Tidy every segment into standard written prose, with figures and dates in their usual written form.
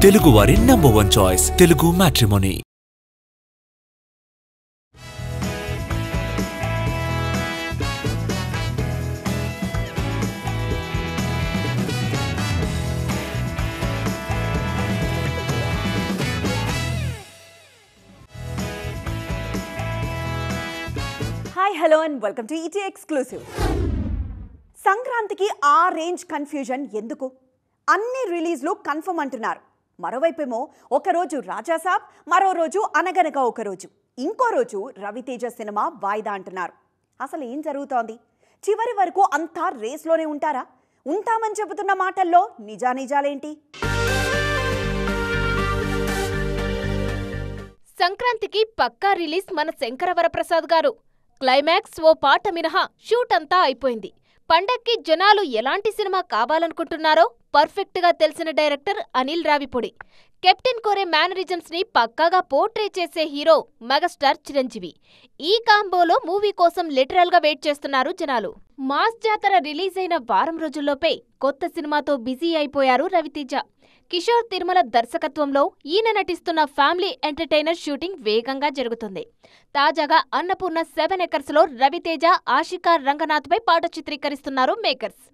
తెలుగువారి #1 choice Telugu matrimony. Hi hello and welcome to ET exclusive. సంక్రాంతికి ఆ రేంజ్ కన్ఫ్యూజన్ ఎందుకు? అన్ని రిలీజ్లు కన్ఫర్మ్ అంటున్నారు. మరోవైపేమో ఒకరోజు రాజాసాబ్, మరో రోజు అనగనగా ఒకరోజు, ఇంకో రోజు రవితేజ సినిమా వాయిదా అంటున్నారు. అసలు ఏం జరుగుతోంది? చివరి వరకు అంతా రేస్లోనే ఉంటారా? ఉంటామని చెబుతున్న మాటల్లో నిజానిజాలేంటి? సంక్రాంతికి పక్కా రిలీజ్ మన శంకరవరప్రసాద్ గారు. క్లైమాక్స్ ఓ పాట మినహా షూట్ అంతా అయిపోయింది. పండక్కి జనాలు ఎలాంటి సినిమా కావాలనుకుంటున్నారో పర్ఫెక్ట్ గా తెలిసిన డైరెక్టర్ అనిల్ రావిపూడి. కెప్టెన్ కోరే మేనరిజమ్స్ ని పక్కాగా పోర్ట్రే చేసే హీరో మెగాస్టార్ చిరంజీవి. ఈ కాంబోలో మూవీ కోసం లిటరల్ గా వెయిట్ చేస్తున్నారు జనాలు. మాస్ జాతర రిలీజ్ అయిన వారం రోజుల్లోపే కొత్త సినిమాతో బిజీ అయిపోయారు రవితేజ. కిషోర్ తిరుమల దర్శకత్వంలో ఈయన నటిస్తున్న ఫ్యామిలీ ఎంటర్టైనర్ షూటింగ్ వేగంగా జరుగుతుంది. తాజాగా అన్నపూర్ణ 7 acres లో రవితేజ, ఆషికా రంగనాథ్ పై పాట చిత్రీకరిస్తున్నారు మేకర్స్.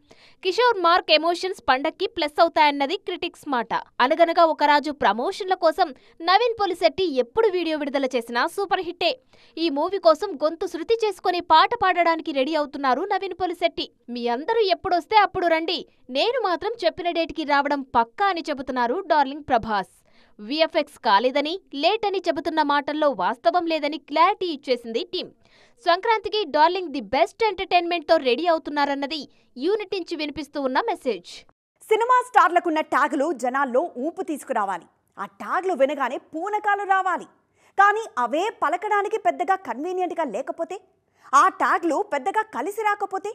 కిషోర్ మార్క్ ఎమోషన్స్ పండక్కి ప్లస్ అవుతాయన్నది క్రిటిక్స్ మాట. అనగనగా ఒక రాజు ప్రమోషన్ల కోసం నవీన్ పొలిశెట్టి ఎప్పుడు వీడియో విడుదల చేసినా సూపర్ హిట్టే. ఈ మూవీ కోసం గొంతు శృతి చేసుకుని పాట పాడడానికి రెడీ అవుతున్నారు నవీన్ పొలిశెట్టి. మీ అందరూ ఎప్పుడొస్తే అప్పుడు రండి, నేను మాత్రం చెప్పిన డేట్కి రావడం పక్కా అని చెబుతున్నారు డార్లింగ్ ప్రభాస్. విఎఫ్ఎక్స్ కాలేదని, లేట్ అని చెబుతున్న మాటల్లో వాస్తవం లేదని క్లారిటీ ఇచ్చేసింది టీం. సంక్రాంతికి డార్లింగ్ ది బెస్ట్ ఎంటర్టైన్మెంట్ తో రెడీ అవుతున్నారన్నది యూనిట్ నుంచి వినిపిస్తూ ఉన్న మెసేజ్. సినిమా స్టార్లకున్న ట్యాగులు జనాల్లో ఊపు తీసుకురావాలి. ఆ ట్యాగులు వినగానే పూనకాలు రావాలి. కానీ అవే పలకడానికి పెద్దగా కన్వీనియంట్గా లేకపోతే, ఆ ట్యాగులు పెద్దగా కలిసి రాకపోతే,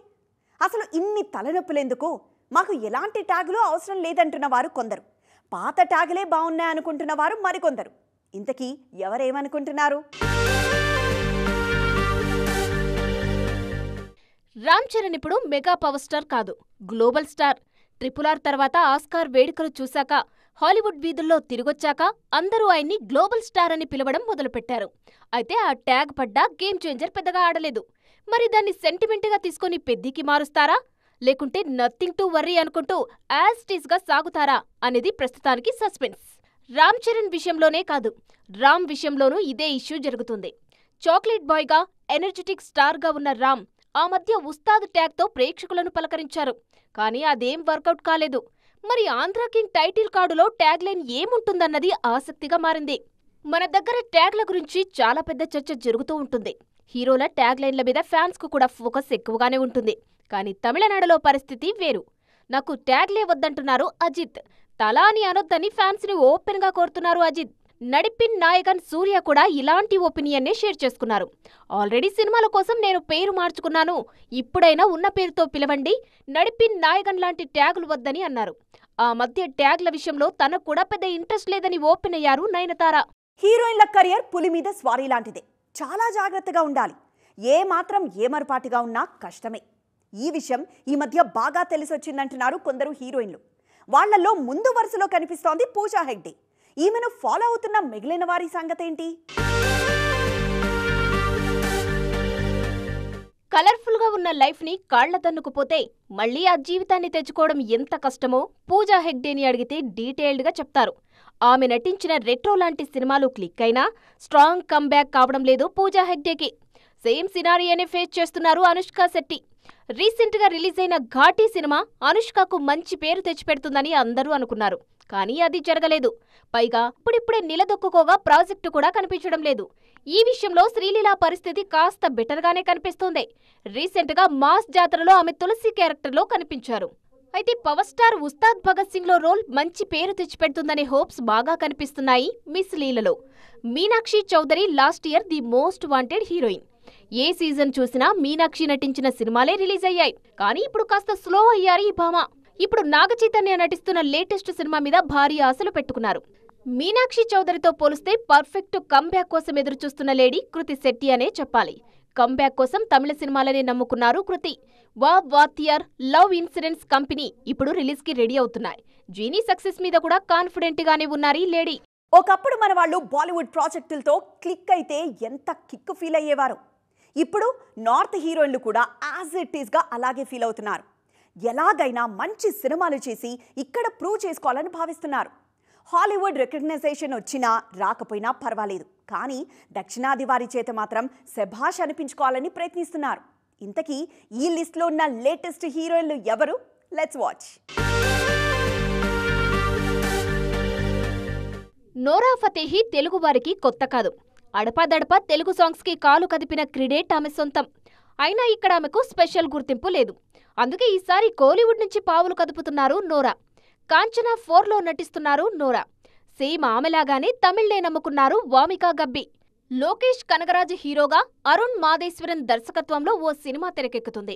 అసలు ఇన్ని తలనొప్పులెందుకు? మాకు ఎలాంటి ట్యాగులు అవసరం లేదంటున్న వారు కొందరు, పాత ట్యాగులే బాగున్నాయనుకుంటున్న వారు మరికొందరు. ఇంతకీ ఎవరేమనుకుంటున్నారు? రామ్ చరణ్ ఇప్పుడు మెగా పవర్ స్టార్ కాదు, గ్లోబల్ స్టార్. RRR తర్వాత ఆస్కార్ వేడుకలు చూశాక, హాలీవుడ్ వీధుల్లో తిరిగొచ్చాక అందరూ ఆయన్ని గ్లోబల్ స్టార్ అని పిలవడం మొదలుపెట్టారు. అయితే ఆ ట్యాగ్ పడ్డా గేమ్ చేంజర్ పెద్దగా ఆడలేదు. మరి దాన్ని సెంటిమెంట్గా తీసుకుని పెద్దికి మారుస్తారా, లేకుంటే నథింగ్ టు వర్రీ అనుకుంటూ యాజ్ టీజ్ గా సాగుతారా అనేది ప్రస్తుతానికి సస్పెన్స్. రామ్ చరణ్ విషయంలోనే కాదు, రామ్ విషయంలోనూ ఇదే ఇష్యూ జరుగుతుంది. చాక్లెట్ బాయ్గా, ఎనర్జెటిక్ స్టార్గా ఉన్న రామ్ ఆ మధ్య ఉస్తాద్ ట్యాగ్తో ప్రేక్షకులను పలకరించారు. కానీ అదేం వర్కౌట్ కాలేదు. మరి ఆంధ్ర కింగ్ టైటిల్ కార్డులో ట్యాగ్ లైన్ ఏముంటుందన్నది ఆసక్తిగా మారింది. మన దగ్గర ట్యాగ్ల గురించి చాలా పెద్ద చర్చ జరుగుతూ ఉంటుంది. హీరోల ట్యాగ్ లైన్ల మీద ఫ్యాన్స్ కు కూడా ఫోకస్ ఎక్కువగానే ఉంటుంది. కానీ తమిళనాడులో పరిస్థితి వేరు. నాకు ట్యాగ్లే వద్దంటున్నారు అజిత్. తలా అని అనొద్దని ఫ్యాన్స్ ని ఓపెన్ గా కోరుతున్నారు అజిత్. నడిపిన్ నాయకన్ సూర్య కూడా ఇలాంటి ఒపీనియన్నే షేర్ చేసుకున్నారు. ఆల్రెడీ సినిమాల కోసం నేను పేరు మార్చుకున్నాను, ఇప్పుడైనా ఉన్న పేరుతో పిలవండి, నడిపిన్ నాయకన్ లాంటి ట్యాగులు వద్దని అన్నారు. ఆ మధ్య ట్యాగ్ల విషయంలో తనకు కూడా పెద్ద ఇంట్రెస్ట్ లేదని ఓపెన్ అయ్యారు నయనతార. హీరోయిన్ల కెరియర్ పులి మీద స్వారీ లాంటిదే. చాలా జాగ్రత్తగా ఉండాలి. ఏ మాత్రం ఏమరపాటుగా ఉన్నా కష్టమే. ఈ విషయం ఈ మధ్య బాగా తెలిసొచ్చిందంటున్నారు కొందరు హీరోయిన్లు. వాళ్లలో ముందు వరుసలో కనిపిస్తోంది పూజా హెగ్డే. ఈమెను ఫాలో అవుతున్న మిగిలిన వారి సంగతేంటి? కలర్ఫుల్ గా ఉన్న లైఫ్ ని కాళ్ల తన్నుకుపోతే మళ్లీ ఆ జీవితాన్ని తెచ్చుకోవడం ఎంత కష్టమో పూజా హెగ్డేని అడిగితే డీటెయిల్డ్ గా చెప్తారు. ఆమె నటించిన రెట్రో లాంటి సినిమాలు క్లిక్ అయినా స్ట్రాంగ్ కమ్బ్యాక్ కావడం లేదు పూజా హెగ్డేకి. సేమ్ సినారియోనే ఫేస్ చేస్తున్నారు అనుష్క శెట్టి. రీసెంట్ గా రిలీజ్ అయిన ఘాటీ సినిమా అనుష్కకు మంచి పేరు తెచ్చిపెడుతుందని అందరూ అనుకున్నారు. కానీ అది జరగలేదు. పైగా ఇప్పుడిప్పుడే నిలదొక్కుకోగా ప్రాజెక్టు కూడా కనిపించడం లేదు. ఈ విషయంలో శ్రీలీల పరిస్థితి కాస్త బెటర్గానే కనిపిస్తోంది. రీసెంట్ గా మాస్ జాతరలో ఆమె తులసి క్యారెక్టర్లో కనిపించారు. అయితే పవర్ స్టార్ ఉస్తాద్ భగత్ సింగ్ లో రోల్ మంచి పేరు తెచ్చిపెడుతుందనే హోప్స్ బాగా కనిపిస్తున్నాయి మిస్ లీలలో. Meenakshi Chaudhary last year the most wanted heroine. ఏ సీజన్ చూసినా మీనాక్షి నటించిన సినిమాలే రిలీజ్ అయ్యాయి. కానీ ఇప్పుడు కాస్త స్లో అయ్యారు ఈ భామ. ఇప్పుడు నాగచైతన్య నటిస్తున్న లేటెస్ట్ సినిమా మీద భారీ ఆశలు పెట్టుకున్నారు. మీనాక్షి చౌదరితో పోలిస్తే పర్ఫెక్ట్ కంబ్యాక్ కోసం ఎదురుచూస్తున్న లేడీ కృతి శెట్టి అనే చెప్పాలి. కంబ్యాక్ కోసం తమిళ సినిమాలనే నమ్ముకున్నారు కృతి. వాతియార్, లవ్ ఇన్సూరెన్స్ కంపెనీ ఇప్పుడు రిలీజ్ కి రెడీ అవుతున్నాయి. జీనీ సక్సెస్ మీద కూడా కాన్ఫిడెంట్ గానే ఉన్నారు ఈ లేడీ. ఒకప్పుడు మన వాళ్ళు బాలీవుడ్ ప్రాజెక్టులతో క్లిక్ అయితే ఎంత కిక్ ఫీల్ అయ్యేవారు. ఇప్పుడు నార్త్ హీరోయిన్లు కూడా యాజ్ ఇట్ ఈస్గా అలాగే ఫీల్ అవుతున్నారు. ఎలాగైనా మంచి సినిమాలు చేసి ఇక్కడ ప్రూవ్ చేసుకోవాలని భావిస్తున్నారు. హాలీవుడ్ రికగ్నైజేషన్ వచ్చినా రాకపోయినా పర్వాలేదు, కానీ దక్షిణాది వారి చేత మాత్రం శభాష్ అనిపించుకోవాలని ప్రయత్నిస్తున్నారు. ఇంతకీ ఈ లిస్ట్లో ఉన్న లేటెస్ట్ హీరోయిన్లు ఎవరు? Let's watch. నోరా ఫతేహి తెలుగు వారికి కొత్త కాదు. అడపాదడపా తెలుగు సాంగ్స్ కి కాలు కదిపిన క్రెడిట్ ఆమె సొంతం. అయినా ఇక్కడ ఆమెకు స్పెషల్ గుర్తింపు లేదు. అందుకే ఈసారి కోలీవుడ్ నుంచి పావులు కదుపుతున్నారు నోరా. కాంచనా 4లో నటిస్తున్నారు నోరా. సేమ్ ఆమెలాగానే తమిళ్నే నమ్ముకున్నారు వామికా గబ్బి. లోకేష్ కనగరాజు హీరోగా అరుణ్ మాదేశ్వరన్ దర్శకత్వంలో ఓ సినిమా తెరకెక్కుతుంది.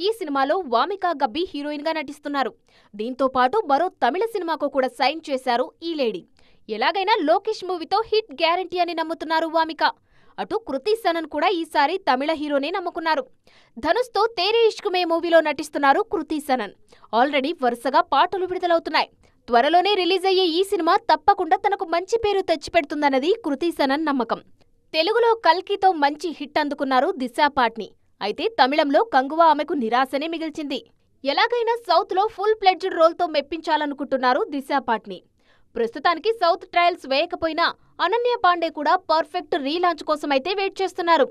ఈ సినిమాలో వామికా గబ్బి హీరోయిన్ గా నటిస్తున్నారు. దీంతో పాటు మరో తమిళ సినిమాకు కూడా సైన్ చేశారు ఈ లేడీ. ఎలాగైనా లోకేష్ మూవీతో హిట్ గ్యారంటీ అని నమ్ముతున్నారు వామిక. అటు కృతి సనన్ కూడా ఈసారి తమిళ హీరోనే నమ్ముకున్నారు. ధనుష్తో తేరే ఇష్క్ మే మూవీలో నటిస్తున్నారు కృతి సనన్. ఆల్రెడీ వరుసగా పాటలు విడుదలవుతున్నాయి. త్వరలోనే రిలీజ్ అయ్యే ఈ సినిమా తప్పకుండా తనకు మంచి పేరు తెచ్చిపెడుతుందన్నది కృతి సనన్ నమ్మకం. తెలుగులో కల్కితో మంచి హిట్ అందుకున్నారు దిశా పాట్ని. అయితే తమిళంలో కంగువా ఆమెకు నిరాశనే మిగిల్చింది. ఎలాగైనా సౌత్లో ఫుల్ ప్లెడ్జ్డ్ రోల్తో మెప్పించాలనుకుంటున్నారు దిశా పాట్ని. ప్రస్తుతానికి సౌత్ ట్రయల్స్ వేయకపోయినా అనన్య పాండే కూడా పర్ఫెక్ట్ రీలాంచ్ కోసమైతే వెయిట్ చేస్తున్నారు.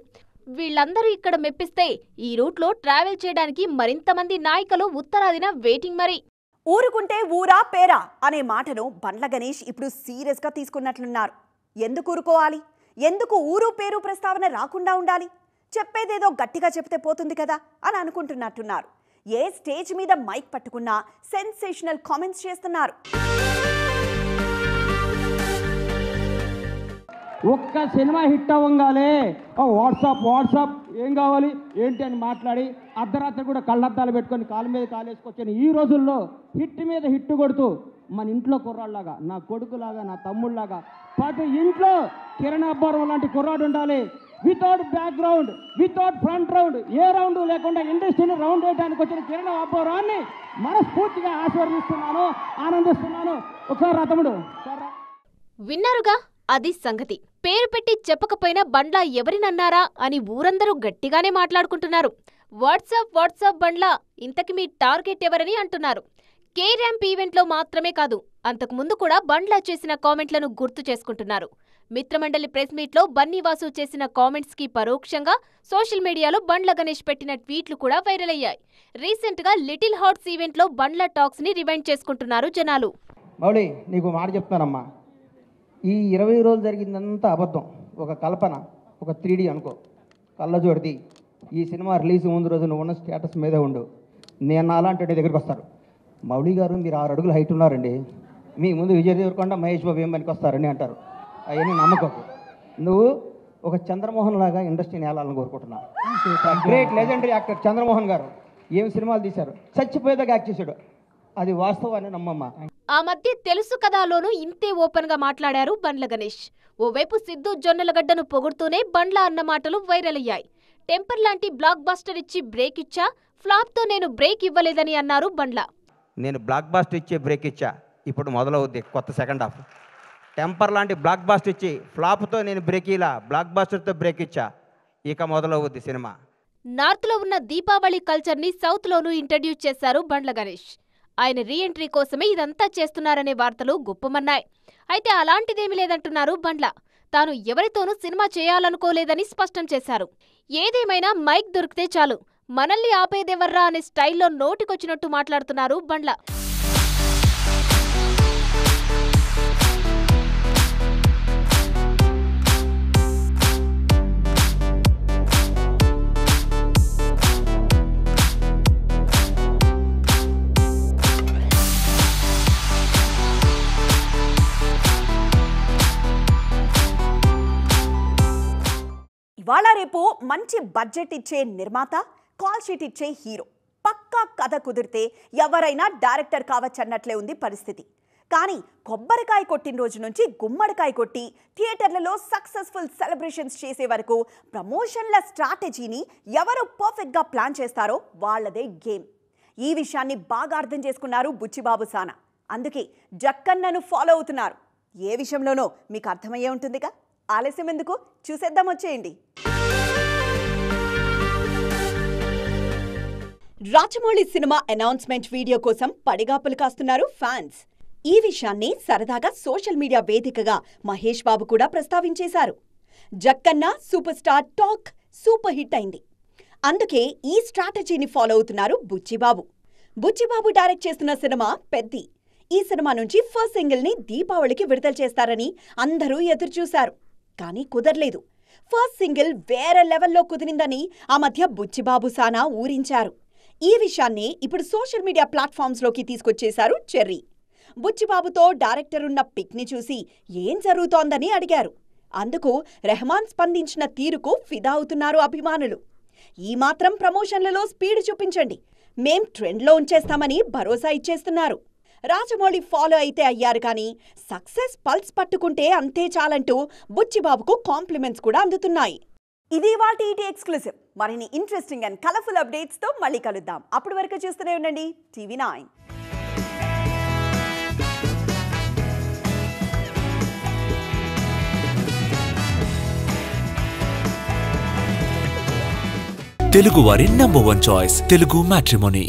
వీళ్ళందరూ ఇక్కడ మెప్పిస్తే ఈ రూట్లో ట్రావెల్ చేయడానికి మరింత మంది నాయికలు ఉత్తరాదిన వెయిటింగ్. మరి ఊరుకుంటే ఊరా పేరా అనే మాటను బండ్ల గణేష్ ఇప్పుడు సీరియస్గా తీసుకున్నట్లున్నారు. ఎందుకు ఊరుకోవాలి? ఎందుకు ఊరు పేరు ప్రస్తావన రాకుండా ఉండాలి? చెప్పేదేదో గట్టిగా చెప్తే పోతుంది కదా అని అనుకుంటున్నట్టున్నారు. ఏ స్టేజ్ మీద మైక్ పట్టుకున్నా సెన్సేషనల్ కామెంట్స్ చేస్తున్నారు. ఒక్క సినిమా హిట్ అవ్వగానే వాట్సాప్ ఏం కావాలి ఏంటి అని మాట్లాడి అర్ధరాత్రి కూడా కళ్ళద్దాలు పెట్టుకొని కాలు మీద కాలేసుకొచ్చాను. ఈ రోజుల్లో హిట్ మీద హిట్ కొడుతూ మన ఇంట్లో కుర్రాళ్ళలాగా, నా కొడుకులాగా, నా తమ్ముళ్ళలాగా ప్రతి ఇంట్లో కిరణ్ అబ్బవరం లాంటి కుర్రాడు ఉండాలి. Without background, without front round, ఏ రౌండ్ లేకుండా ఇండస్ట్రీని రౌండ్ వేయడానికి వచ్చిన కిరణ్ అబ్బవరాన్ని మనస్ఫూర్తిగా ఆశీర్వదిస్తున్నాను, ఆనందిస్తున్నాను. ఒకసారి రా తమ్ముడు. విన్నారుగా, అది సంగతి. పేరు పెట్టి చెప్పకపోయినా బండ్లా ఎవరినన్నారా అని ఊరందరూ గట్టిగానే మాట్లాడుకుంటున్నారు. వాట్సాప్ బండ్లా, ఇంతకి మీ టార్గెట్ ఎవరని అంటున్నారు. కే ర్యాంప్ ఈవెంట్లో మాత్రమే కాదు, అంతకుముందు కూడా బండ్లా చేసిన కామెంట్లను గుర్తు చేసుకుంటున్నారు. మిత్రమండలి ప్రెస్ మీట్లో బన్నీవాసు చేసిన కామెంట్స్ కి పరోక్షంగా సోషల్ మీడియాలో బండ్ల గణేష్ పెట్టిన ట్వీట్లు కూడా వైరల్ అయ్యాయి. రీసెంట్ గా లిటిల్ హార్ట్స్ ఈవెంట్ లో బండ్ల టాక్స్ ని రివైండ్ చేసుకుంటున్నారు జనాలు. మౌళి, నీకు మాట చెప్తానమ్మా, ఈ 20 రోజులు జరిగిందంతా అబద్ధం, ఒక కల్పన, ఒక 3D అనుకో, కళ్ళజోడిది. ఈ సినిమా రిలీజ్ ముందు రోజు నువ్వు ఉన్న స్టేటస్ మీదే ఉండు. నేను అలాంటి దగ్గరికి వస్తారు. మౌళి గారు మీరు 6 అడుగులు హైట్ ఉన్నారండి, మీ ముందు విజయ్ దేవరకొండ, మహేష్ బాబు ఏం పనికి వస్తారని అంటారు. అవన్నీ నమ్మకం. నువ్వు ఒక చంద్రమోహన్ లాగా ఇండస్ట్రీని ఏలాలని కోరుకుంటున్నావు. గ్రేట్ లెజెండరీ యాక్టర్ చంద్రమోహన్ గారు ఏం సినిమాలు తీశారు, చచ్చిపోయేదాకా యాక్ట్ చేశాడు. అది వాస్తవాన్ని నమ్మమ్మా. ఆ మధ్య తెలుసు కదాలోనూ ఇంతే ఓపెన్ గా మాట్లాడారు బండ్ల గణేష్. ఓవైపు సిద్ధు జొన్నలగడ్డను పొగుడుతూనే బండ్ల అన్న మాటలు వైరల్ అయ్యాయి. టెంపర్ లాంటి బ్లాక్ బాస్టర్ ఇచ్చి బ్రేక్ ఇచ్చా, ఫ్లాప్ తో నేను బ్రేక్ ఇవ్వలేదని అన్నారు బండ్ల. నేను బ్లాక్ బాస్టర్ ఇచ్చే బ్రేక్ ఇచ్చా, ఇప్పుడు మొదలవుద్ది కొత్త సెకండ్ హాఫ్. టెంపర్ లాంటి బ్లాక్ బాస్టర్ ఇచ్చి ఫ్లాప్తో నేను బ్రేక్ ఇలా, బ్లాక్ బాస్టర్తో బ్రేక్ ఇచ్చా, ఇక మొదలవుద్ది సినిమా. నార్త్ లో ఉన్న దీపావళి కల్చర్ ని సౌత్ లోనూ ఇంట్రడ్యూస్ చేశారు బండ్ల గణేష్. ఆయన రీఎంట్రీ కోసమే ఇదంతా చేస్తున్నారనే వార్తలు గుప్పమన్నాయి. అయితే అలాంటిదేమీ లేదంటున్నారు బండ్ల. తాను ఎవరితోనూ సినిమా చేయాలనుకోలేదని స్పష్టం చేశారు. ఏదేమైనా మైక్ దొరికితే చాలు, మనల్ని ఆపేదెవర్రా అనే స్టైల్లో నోటికొచ్చినట్టు మాట్లాడుతున్నారు బండ్ల. ఇవాళ రేపు మంచి బడ్జెట్ ఇచ్చే నిర్మాత, కాల్ షీట్ ఇచ్చే హీరో, పక్కా కథ కుదిరితే ఎవరైనా డైరెక్టర్ కావచ్చన్నట్లే ఉంది పరిస్థితి. కానీ కొబ్బరికాయ కొట్టిన రోజు నుంచి గుమ్మడికాయ కొట్టి థియేటర్లలో సక్సెస్ఫుల్ సెలబ్రేషన్స్ చేసే వరకు ప్రమోషన్ల స్ట్రాటజీని ఎవరు పర్ఫెక్ట్గా ప్లాన్ చేస్తారో వాళ్ళదే గేమ్. ఈ విషయాన్ని బాగా అర్థం చేసుకున్నారు బుచ్చిబాబు సానా. అందుకే జక్కన్నను ఫాలో అవుతున్నారు. ఏ విషయంలోనో మీకు అర్థమయ్యే ఉంటుందిగా. ఆలస్యం ఎందుకు, చూసేద్దాం వచ్చేయండి. రాజమౌళి సినిమా అనౌన్స్మెంట్ వీడియో కోసం పడిగాపులు కాస్తున్నారు ఫ్యాన్స్. ఈ విషయాన్ని సరదాగా సోషల్ మీడియా వేదికగా మహేష్ బాబు కూడా ప్రస్తావించేశారు. Jakkanna super star talk super hit అయింది. అందుకే ఈ స్ట్రాటజీని ఫాలో అవుతున్నారు బుచ్చిబాబు. బుచ్చిబాబు డైరెక్ట్ చేస్తున్న సినిమా పెద్ది. ఈ సినిమా నుంచి ఫస్ట్ సింగిల్ ని దీపావళికి విడుదల చేస్తారని అందరూ ఎదురుచూశారు. కానీ కుదరలేదు. ఫస్ట్ సింగిల్ వేరే లెవెల్లో కుదిరిందని ఆ మధ్య బుచ్చిబాబు సానా ఊరించారు. ఈ విషయాన్ని ఇప్పుడు సోషల్ మీడియా ప్లాట్ఫామ్స్లోకి తీసుకొచ్చేశారు చెర్రీ. బుచ్చిబాబుతో డైరెక్టర్ ఉన్న పిక్ని చూసి ఏం జరుగుతోందని అడిగారు. అందుకు రెహమాన్ స్పందించిన తీరుకు ఫిదా అవుతున్నారు అభిమానులు. ఈ మాత్రం ప్రమోషన్లలో స్పీడ్ చూపించండి, మేం ట్రెండ్లో ఉంచేస్తామని భరోసా ఇచ్చేస్తున్నారు. రాజమౌళి ఫాలో అయితే అయ్యారు కానీ సక్సెస్ పల్స్ పట్టుకుంటే అంతే చాలంటూ బుచ్చిబాబుకు కాంప్లిమెంట్స్ కూడా అందుతున్నాయి. ఇది వాటి ఈటీ ఎక్స్క్లూసివ్. మరిన్ని ఇంట్రెస్టింగ్ అండ్ కలర్ఫుల్ అప్డేట్స్తో మళ్ళీ కలుద్దాం. అప్పటి వరకు చూస్తూనే ఉండండి TV9. తెలుగువారి నంబర్ 1 చాయిస్ తెలుగు మ్యాట్రిమోనీ.